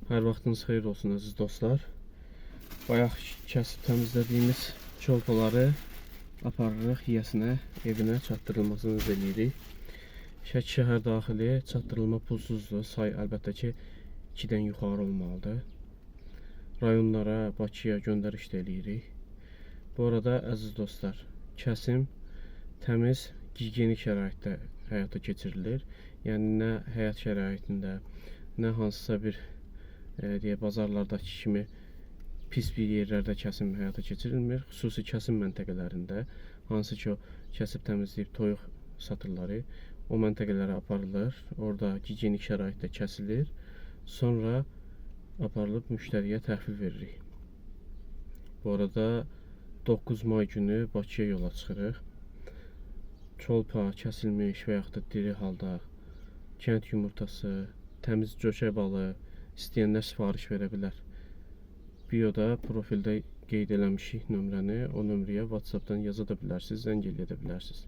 Hər vaxtınız xeyir olsun əziz dostlar. Bayaq kəsib təmizlədiyimiz çolpaları aparırıq yiyəsinə, evinə çatdırılmasını eləyirik. Şəki şəhər daxili çatdırılma pulsuzdur. Say əlbəttə ki 2-dən yuxarı olmalıdır. Rayonlara, Bakıya göndəriş də eləyirik. Bu arada əziz dostlar, kəsim təmiz, gigiyenik şəraitdə həyata keçirilir. Yəni nə həyat şəraitində, nə hansısa bir bazarlardakı kimi pis bir yerlərdə kəsim həyata keçirilmir. Xüsusi kəsim məntəqələrində, hansı ki o kəsib təmizləyib toyuq satırları, o məntəqələrə aparılır. Orada gigiyenik şəraitdə kəsilir. Sonra aparılıb müştəriyə təhvil veririk. Bu arada 9 may günü Bakıya yola çıxırıq. Çolpa, kəsilmiş və yaxud da diri halda kənd yumurtası, təmiz cökə balı istəyənlər sifariş verə bilər. Bioda, profildə qeyd eləmişik nömrəni. O nömrəyə WhatsAppdan yaza da bilərsiniz, zəng eləyə də bilərsiniz.